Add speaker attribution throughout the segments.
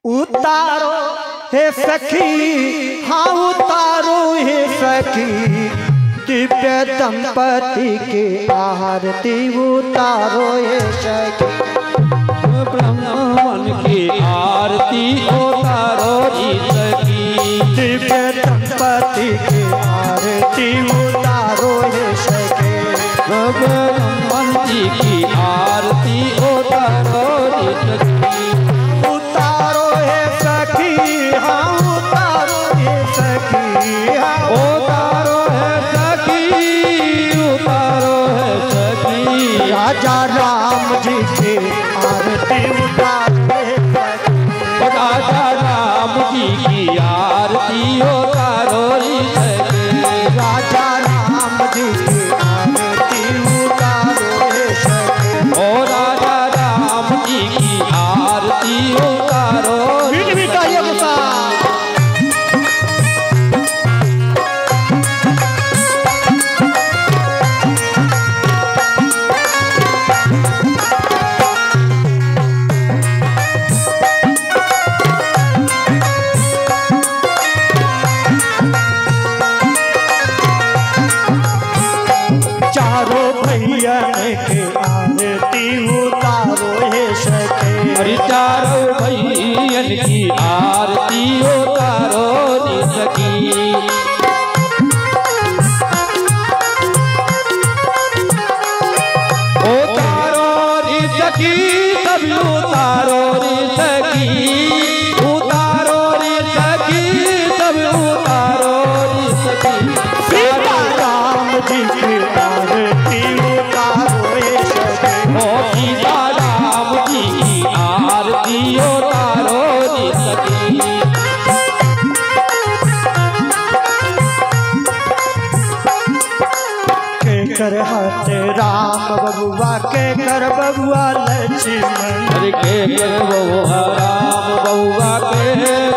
Speaker 1: उतारो हे सखी, हाँ उतारो हे सखी, दिव्य दंपति की आरती उतारो हे सखी।
Speaker 2: ब्रह्मन की आरती उतारो रे सखी,
Speaker 1: दिव्य दंपति की आरती उतारो हे सखी।
Speaker 2: ब्रह्मन जी की आरती उतारो रे सखी।
Speaker 1: उतारो हे सखी, हाँ उतारो हे सखी, हाँ
Speaker 2: उतारो है सखी, उतारो है सखी।
Speaker 1: राजा राम जी की आरती उतारो हे सखी।
Speaker 2: राजा राम जी की आरती उतारो रे सखी।
Speaker 1: राजा राम जी की आरती उतारो हे सखी।
Speaker 2: ओ राजा राम जी की आरती उतारो।
Speaker 1: बीट भी चाहिए गुस्सा। चारों भैया के आरती उतारो हे सखी।
Speaker 2: अरे चारों भैयन की आरती उतारो रे सखी। उतारो रे सखी, सब उतारो रे सखी। उतारो रे सखी, सब उतारो रे सखी।
Speaker 1: सीता राम जी की आरती उतारो हे सखी।
Speaker 2: ओ सीता राम जी की आरती उतारो रे सखी।
Speaker 1: के कर हाथ राम बबुआ, के कर बबुआ लक्ष्मण।
Speaker 2: हरे के करो राम बउआ, के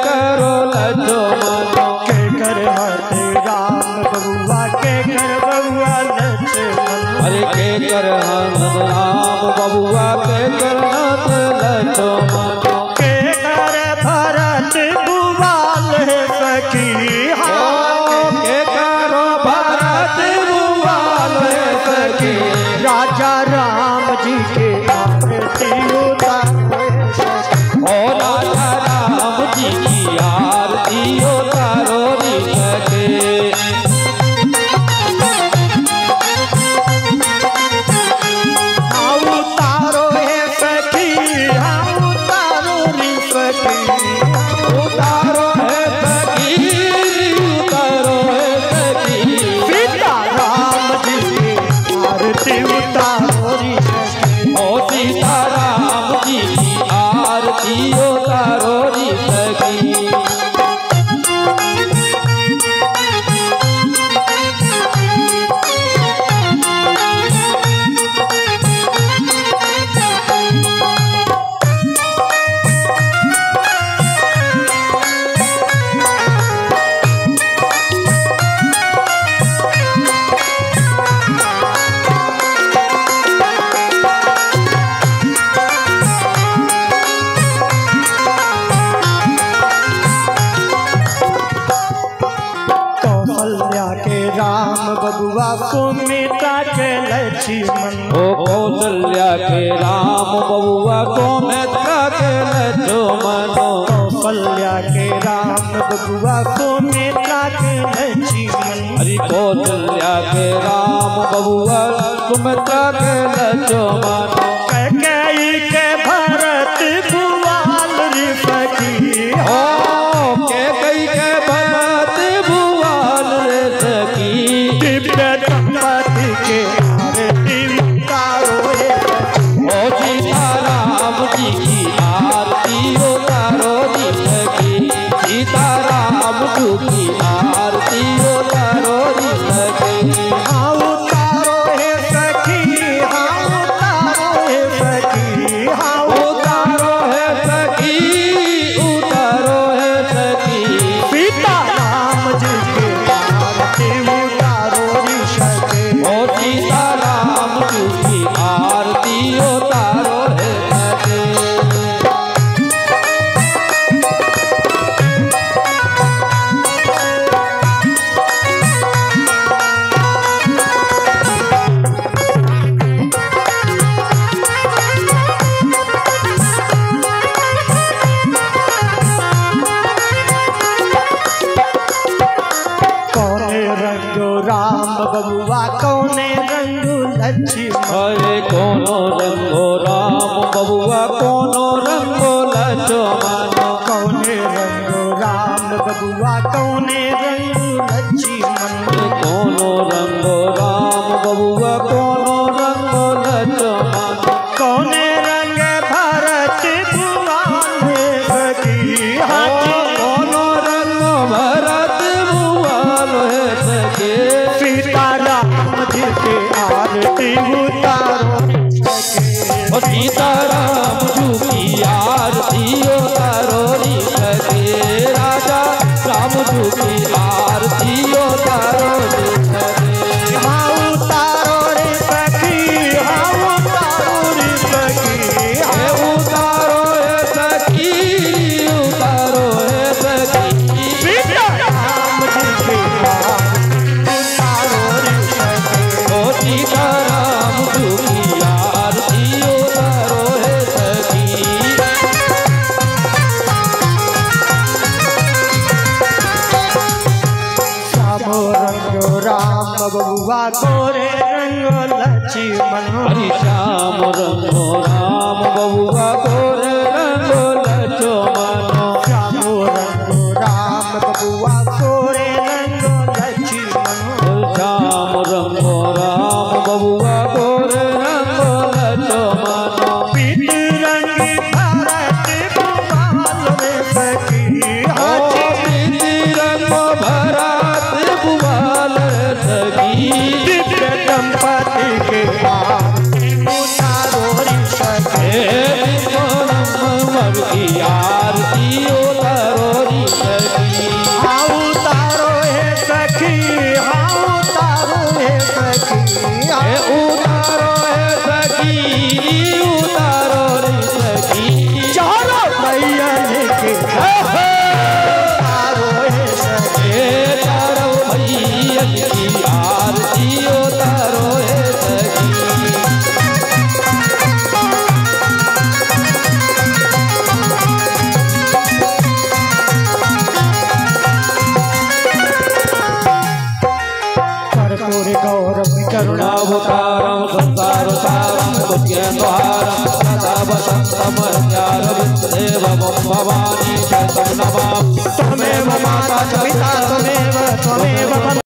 Speaker 2: करो लक्ष्मण।
Speaker 1: के कर हाथ राम बबुआ, के कर बबुआ लक्ष्मण।
Speaker 2: हरे के कर राम बउआ, के कर लक्ष्मण।
Speaker 1: के कर भरत बुआल हे सखी, हाँ
Speaker 2: के करो भरत बुआल हे सखी।
Speaker 1: राजा राम जी के आरती उतारो हे सखी।
Speaker 2: ओ राजा राम जी की आरती उतारो रे सखी।
Speaker 1: हाँ उतारो हे सखी, हाँ उतारो रे सखी।
Speaker 2: उतारो है सखी, उतारो है सखी।
Speaker 1: सीता राम जी की आरती उतारो रे सखी।
Speaker 2: ओ सीता राम जी की आरती उतारो रे सखी।
Speaker 1: कौशल्या के राम बबुआ, सुमित्रा के लक्ष्मण।
Speaker 2: ओ कौशल्या के राम बउआ, सुमित्रा के लक्ष्मण।
Speaker 1: कौशल्या के राम बबुआ, सुमित्रा के लक्ष्मण।
Speaker 2: हरि कौशल्या के राम बउआ, सुमित्रा के लक्ष्मण।
Speaker 1: कैकेयी के भरत बुआल रे सखी।
Speaker 2: ओ के कई के भरत बुआल रे सखी।
Speaker 1: दिव्य दंपति के आरती उतारो हे सखी।
Speaker 2: ओ सीता राम जी की आरती उतारो रे सखी। सीता राम जी की आरती उतारो रे सखी।
Speaker 1: हाँ उतारो हे सखी, हाँ उतारो हे सखी।
Speaker 2: दुखी आरती उतारो रे सखी।
Speaker 1: हाँ उतारो रे सखी, हाँ उतारो रे सखी,
Speaker 2: हे उतारो रे सखी, उतारो रे सखी।
Speaker 1: राम जी के उतारो रे सखी।
Speaker 2: ओ सीताराम दुखी आरती उतारो रे सखी।
Speaker 1: श्यामो रंगो राम बबुआ गोरे रंगो लक्ष्मण।
Speaker 2: हरि श्याम रंगो राम बबुआ गोरे रंगो लक्ष्मण।
Speaker 1: श्यामो रंगो राम बबुआ गोरे रंगो लक्ष्मण।
Speaker 2: श्याम रंगो राम बबुआ गोरे रंगो लक्ष्मण।
Speaker 1: पीत रंगी भरत भुवन रे सखी। हाँ
Speaker 2: प्रीति रंगो भरत भुवन सखी।
Speaker 1: दिव्य दंपति के उतारो रे सखी।
Speaker 2: मर की आरती उतारो रे सखी।
Speaker 1: हाँ उतारो हे सखी, हाँ उतारो हे सखी।
Speaker 2: हे उतारो हे सखी, उतारो रे सखी।
Speaker 1: चारों भैया के उतारो हे सखी।
Speaker 2: हे तारो भैयन की आरती उतारो हे सखी।
Speaker 1: कर्पूर गौरव
Speaker 2: करुणावतारं संसार सारं बुद्ध्यन्द्वारं सदा वसन्तं हृदयारविन्ददेवं भवानी च तं नमामि।
Speaker 1: त्वमेव माता च पिता त्वमेव